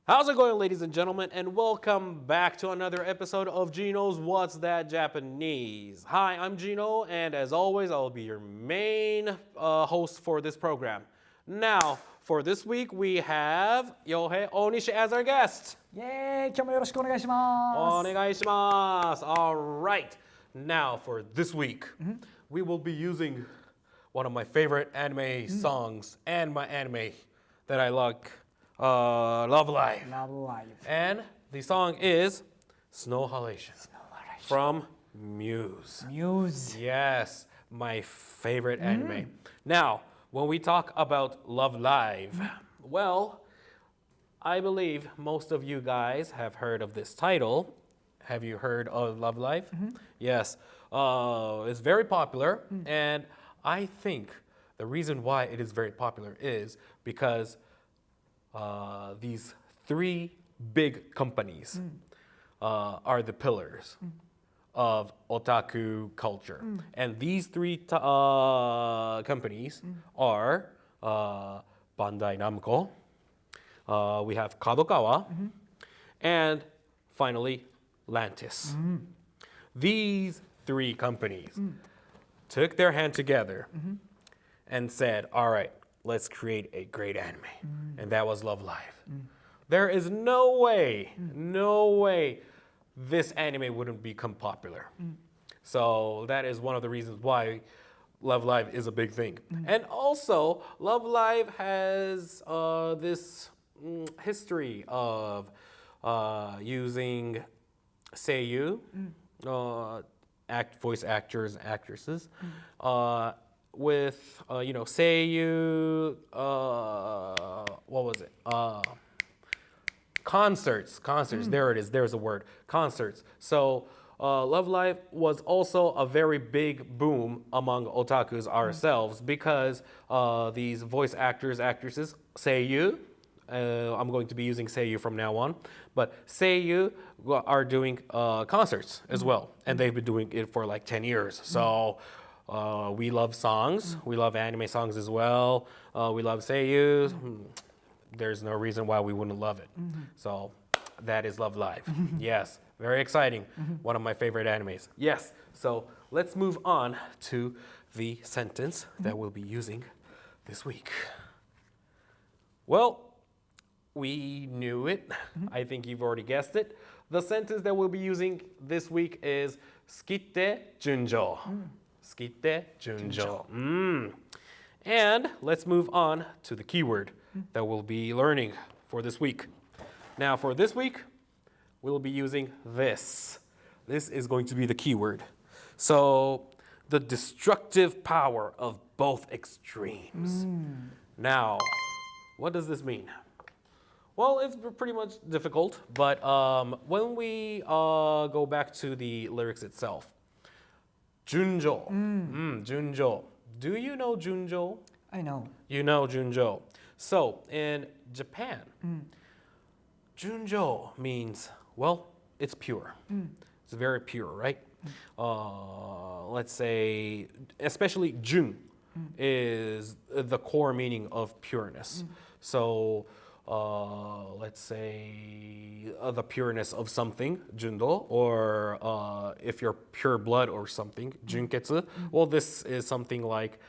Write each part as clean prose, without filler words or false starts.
How's it going, ladies and gentlemen, and welcome back to another episode of Gino's What's That Japanese. Hi, I'm Gino, and as always, I'll be your main host for this program. Now, for this week, we have Yohei Onishi as our guest. イエーイ、今日もよろしくお願いします。お願いします。All right. Now, for this week, we will be using one of my favorite anime songs and my anime that I like.Love Live. Love Live. And the song is Snow Halation from Muse. Muse. Yes, my favorite anime. Now, when we talk about Love Live, well, I believe most of you guys have heard of this title. Have you heard of Love Live? Yes. It's very popular, and I think the reason why it is very popular is because these three big companies are the pillars of otaku culture. And these three companies are Bandai Namco, we have Kadokawa, and finally Lantis. These three companies took their hand together and said, all right, let's create a great anime. And that was Love Live. There is no way this anime wouldn't become popular. So that is one of the reasons why Love Live is a big thing. And also, Love Live has this history of using sajou, voice actors and actresses, with sajou, what was it? Concerts. There it is. There's a word. Concerts. So Love Live was also a very big boom among otakus ourselves because these voice actors, actresses, sajou. I'm going to be using sajou from now on, but sajou are doing concerts as well, and they've been doing it for like 10 years. So. We love songs. We love anime songs as well. We love seiyus. There's no reason why we wouldn't love it. So that is Love Live. Yes, very exciting. One of my favorite animes. Yes, so let's move on to the sentence that we'll be using this week. Well, we knew it. I think you've already guessed it. The sentence that we'll be using this week is Skitte Junjo. Skitte Junjo. And let's move on to the keyword that we'll be learning for this week. Now, for this week, we'll be using this. This is going to be the keyword. So, the destructive power of both extremes. Now, what does this mean? Well, it's pretty much difficult, but when we go back to the lyrics itself, Junjo. Junjo. Do you know Junjo? I know. You know Junjo. So, in Japan, Junjo means, well, it's pure. It's very pure, right? Let's say, especially Jun is the core meaning of pureness. So, let's say the pureness of something, jundo, or if you're pure blood or something, junketsu. Well, this is something like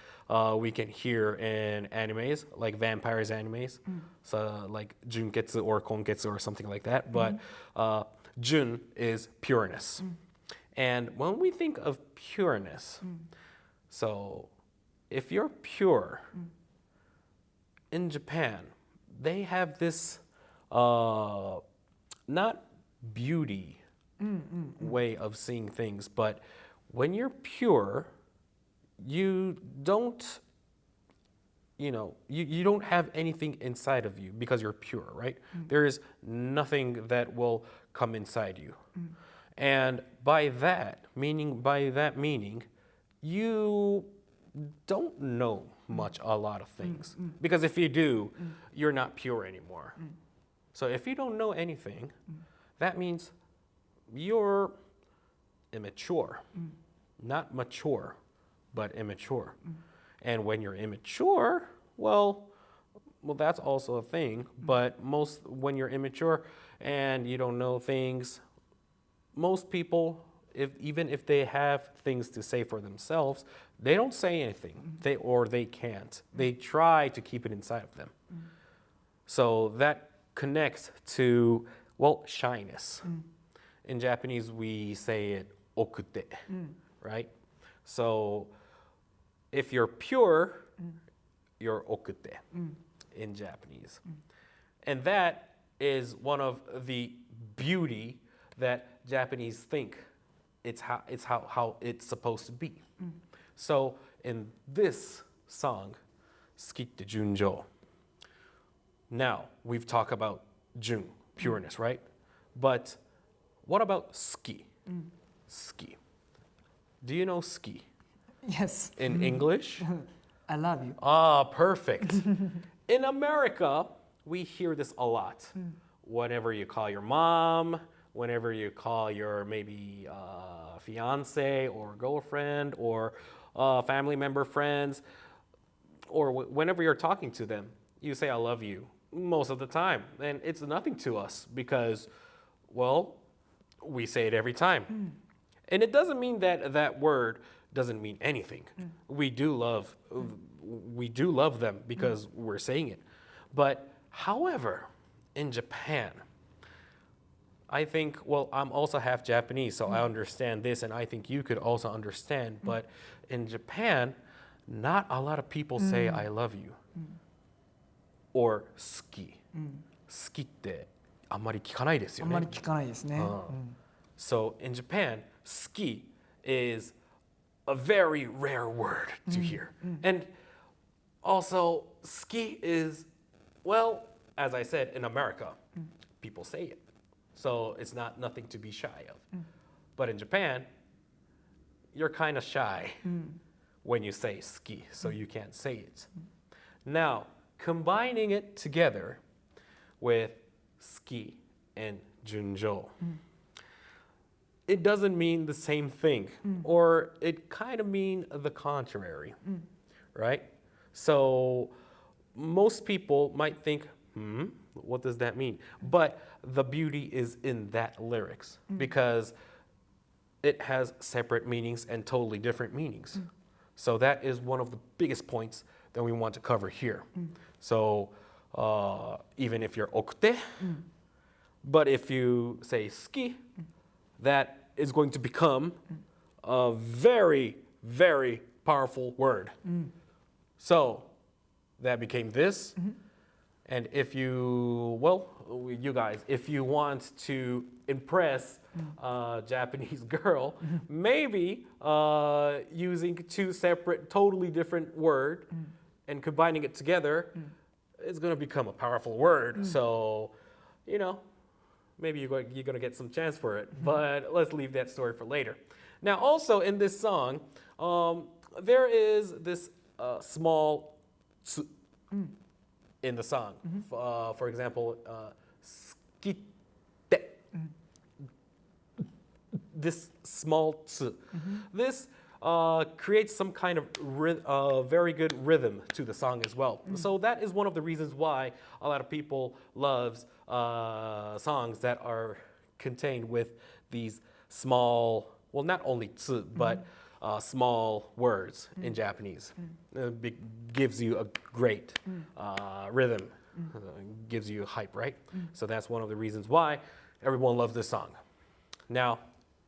we can hear in animes, like vampires animes, so like junketsu or konketsu or something like that. But jun is pureness. And when we think of pureness, so if you're pure in Japan, they have this not beauty way of seeing things, but when you're pure, you don't, you don't have anything inside of you because you're pure, right? There is nothing that will come inside you. And by that meaning, you don't know a lot of things. Because if you do, you're not pure anymore. So if you don't know anything, that means you're immature. Not mature, but immature. And when you're immature, well, well, that's also a thing. But when you're immature and you don't know things, most people, even if they have things to say for themselves, they don't say anything. They can't. They try to keep it inside of them. So that connects to, well, shyness. In Japanese, we say it okute, right? So if you're pure, you're okute in Japanese. And that is one of the beauty that Japanese think it's how it's supposed to be. So in this song, 好きって純情. Now, we've talked about jun, pureness, right? But what about ski? Ski. Do you know ski? Yes. In English? I love you. Ah, perfect. In America, we hear this a lot. Whenever you call your mom, whenever you call your maybe fiance or girlfriend or family member friends, or whenever you're talking to them, you say, I love you most of the time. And it's nothing to us because, well, we say it every time. And it doesn't mean that that word doesn't mean anything. We do love them because we're saying it. But however, in Japan, I think, well, I'm also half Japanese, so I understand this, and I think you could also understand. But in Japan, not a lot of people say I love you or 好き. 好きってあんまり聞かないですよね。あんまり聞かないですね。So in Japan, 好き is a very rare word to hear. And also, 好き is, well, as I said, in America, people say it. So it's nothing to be shy of. But in Japan, you're kind of shy when you say 好き, so you can't say it. Now, combining it together with 好き and 純情, it doesn't mean the same thing, or it kind of mean the contrary, right? So most people might think, what does that mean? But the beauty is in that lyrics because it has separate meanings and totally different meanings. So that is one of the biggest points that we want to cover here. So even if you're okute, but if you say 好き, that is going to become a very, very powerful word. So that became this. And if you, well, you guys, if you want to impress a Japanese girl, maybe using two separate, totally different words and combining it together, it's going to become a powerful word. So, you know, maybe you're going to get some chance for it. But let's leave that story for later. Now, also in this song, there is this small tsu in the song. For example, 好きって. This small tsu. This creates some kind of very good rhythm to the song as well. So that is one of the reasons why a lot of people loves songs that are contained with these small, well, not only tsu, but small words in Japanese. It gives you a great rhythm, gives you hype, right? So that's one of the reasons why everyone loves this song. Now,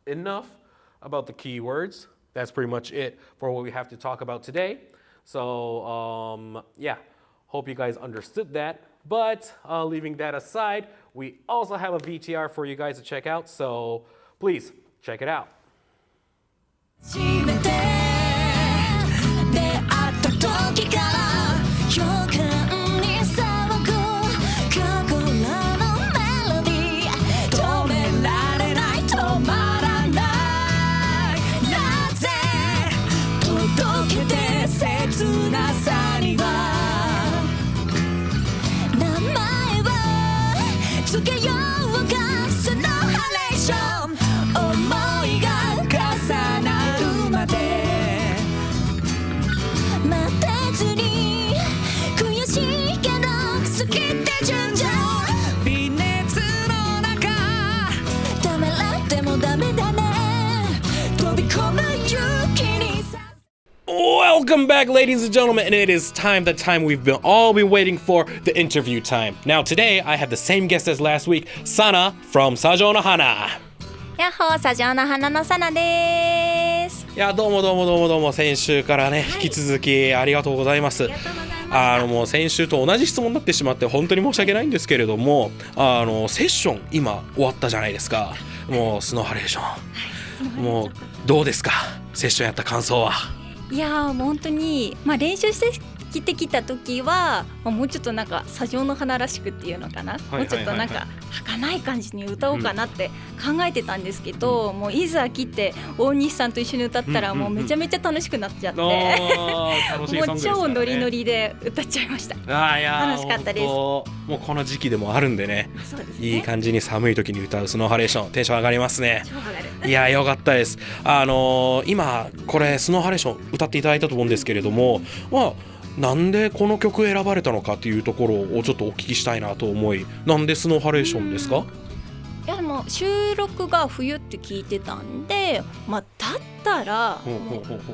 enough about the keywords. That's pretty much it for what we have to talk about today. So, yeah, hope you guys understood that. But leaving that aside, we also have a VTR for you guys to check out. So please check it out. 初めて出会った時から予感に騒ぐ心のメロディー止められない止まらないなぜ届けて切なさには名前をつけようかそのハレーション思いが重なる待てずに Welcome back, ladies and gentlemen, and it is the time we've all been waiting for, the interview time. Now today I have the same guest as last week, Sana from sajouのhana. やっほー、sajouの花のさなです。いや、どうも先週からね、引き続きありがとうございます。もう先週と同じ質問になってしまって本当に申し訳ないんですけれども、セッション今終わったじゃないですか。もうスノーハレーション、もうどうですか、セッションやった感想は。いやー、本当に、練習してきた時は、もうちょっとなんかsajouの花らしくっていうのかな、もうちょっとなんか儚い感じに歌おうかなって考えてたんですけど、もういざ来て大西さんと一緒に歌ったらもうめちゃめちゃ楽しくなっちゃって、楽しいソングですからね。もう超ノリノリで歌っちゃいました。楽しかったです。もうこの時期でもあるんでね、そうですね、いい感じに寒い時に歌うスノーハレーション、テンション上がりますね。超上がる。いや、よかったです。今これスノーハレーション歌っていただいたと思うんですけれども、なんでこの曲選ばれたのかっていうところをちょっとお聞きしたいなと思い、なんでスノーハレーションですか？いや、でも収録が冬って聞いてたんで、だったら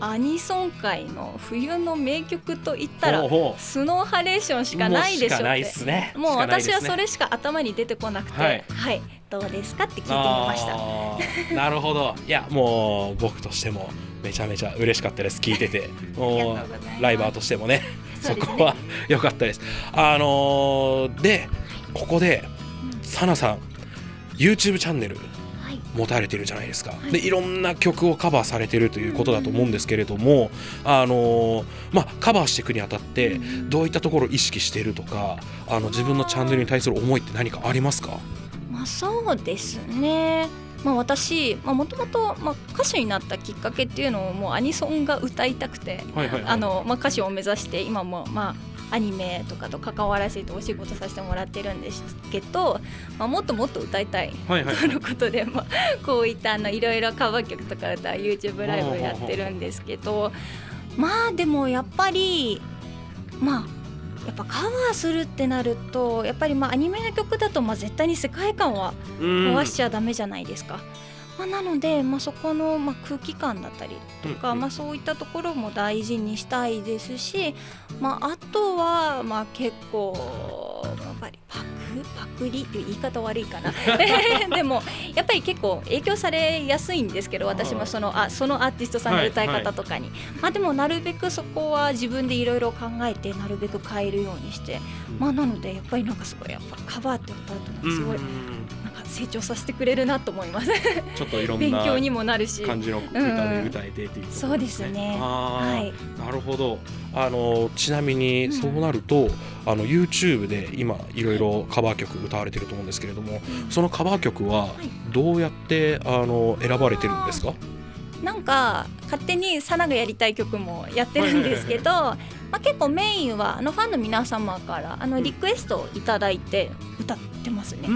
アニソン界の冬の名曲といったらスノーハレーションしかないでしょって、もう私はそれしか頭に出てこなくて、はい、どうですかって聞いてみました。なるほど。いや、もう僕としてもめちゃめちゃ嬉しかったです、聞いてて。もうライバーとしてもね、そこは良かったです。でここでサナさん YouTube チャンネル持たれてるじゃないですか。でいろんな曲をカバーされてるということだと思うんですけれども、カバーしていくにあたってどういったところを意識しているとか、自分のチャンネルに対する思いって何かありますか？そうですね、私もともと歌手になったきっかけっていうのをもうアニソンが歌いたくて、歌手を目指して今もアニメとかと関わらせてお仕事させてもらってるんですけど、もっともっと歌いたいとのことで、こういったいろいろカバー曲とか歌う YouTube ライブやってるんですけど、でもやっぱりカバーするってなると、やっぱりアニメの曲だと絶対に世界観は壊しちゃダメじゃないですか。なので、そこの空気感だったりとか、そういったところも大事にしたいですし、あとは結構やっぱりパクリっていう言い方悪いかなでもやっぱり結構影響されやすいんですけど、私もそのアーティストさんの歌い方とかに、でもなるべくそこは自分でいろいろ考えてなるべく変えるようにして、なのでやっぱりすごいやっぱカバーって歌うとすごい成長させてくれるなと思いますちょっといろんな勉強にもなるし、感じの歌で歌えてっていうところですね。そうですね。なるほど。ちなみにそうなると、YouTube で今いろいろカバー曲歌われてると思うんですけれども、そのカバー曲はどうやって選ばれてるんですか？なんか勝手にサナがやりたい曲もやってるんですけど、結構メインはファンの皆様からリクエストをいただいて歌ってますね。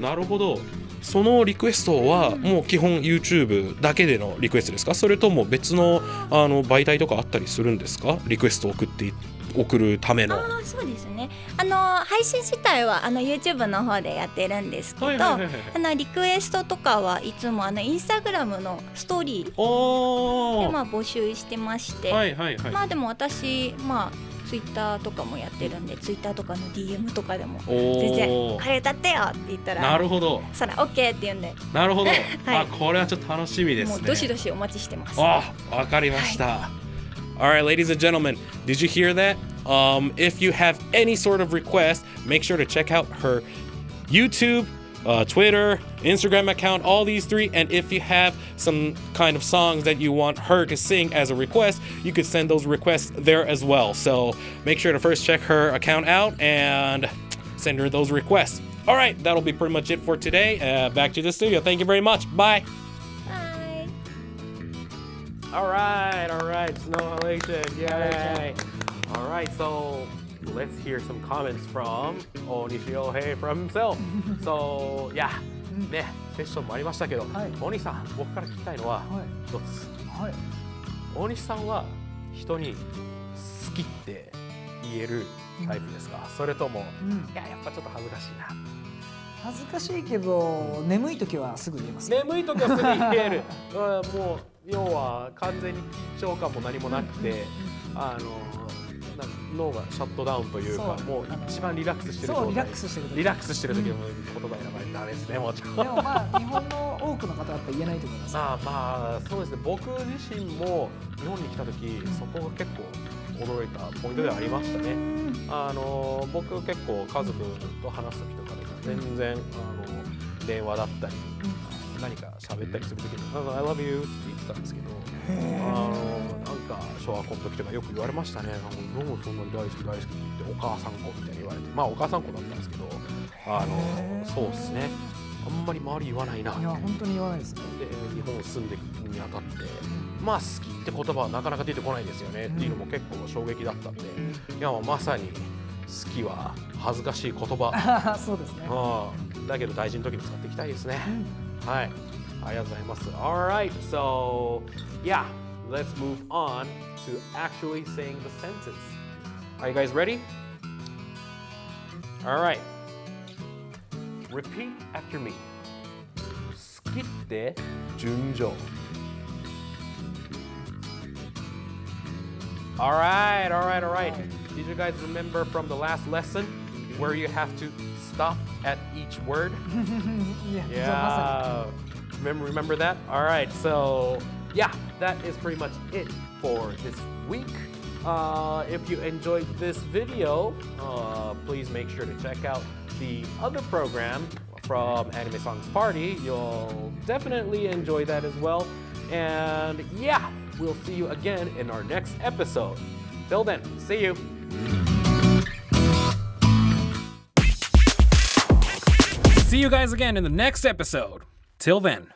なるほど。そのリクエストはもう基本 YouTube だけでのリクエストですか？それとも別の媒体とかあったりするんですか？リクエストを送るための。そうですね、配信自体はYouTube の方でやってるんですけど、リクエストとかはいつもインスタグラムのストーリーで募集してまして、でも私ツイッターとかもやってるんで、ツイッターとかの DM とかでも全然これ歌ってよって言ったら、なるほど、それ OK って言うんで、なるほど、これはちょっと楽しみですね。もうどしどしお待ちしてます。わかりました。Alright, ladies and gentlemen, did you hear that? If you have any sort of request, make sure to check out her YouTube, Twitter, Instagram account, all these three. And if you have some kind of songs that you want her to sing as a request, you could send those requests there as well. So make sure to first check her account out and send her those requests. Alright, that'll be pretty much it for today. Back to the studio. Thank you very much. Bye. Alright, snow halation, yay! Alright, so let's hear some comments from Onishiohei from himself. So, yeah, ね、セッションもありましたけど、大西さん、僕から聞きたいのは一つ。大西さんは人に好きって言えるタイプですか？それとも、いや、やっぱちょっと恥ずかしいな。恥ずかしいけど眠い時はすぐ言えます。眠い時はすぐ言えるもう要は完全に緊張感も何もなくて脳がシャットダウンというかもう一番リラックスしてる状態。リラックスしてる時。リラックスしてる時はもう言葉選ばれてダメですね。もちろん。でもまあ日本の多くの方はやっぱ言えないと思います。まあそうですね。僕自身も日本に来た時そこが結構驚いたポイントではありましたね。僕結構家族と話す時とかで全然電話だったり何か喋ったりする時に「I love you」って言ってたんですけどなんか小学校の時とかよく言われましたね。「もうそんなに大好き大好き」って言ってお母さん子みたいに言われてお母さん子だったんですけどそうですね。あんまり周り言わないな。いや本当に言わないですね。で日本を住んでいくにあたって好きって言葉はなかなか出てこないですよね、っていうのも結構衝撃だったんで、いやまさに好きは恥ずかしい言葉そうですね。だけど大事な時に使っていきたいですね、はい、ありがとうございます。 Alright, so yeah, let's move on to actually saying the sentence. Are you guys ready? Alright, repeat after me. 好きって純情。Alright. Did you guys remember from the last lesson where you have to stop at each word? Yeah. Remember that? Alright, so yeah, that is pretty much it for this week. If you enjoyed this video, please make sure to check out the other program from Anime Songs Party. You'll definitely enjoy that as well. And yeah, we'll see you again in our next episode. Till then, see you. See you guys again in the next episode. Till then.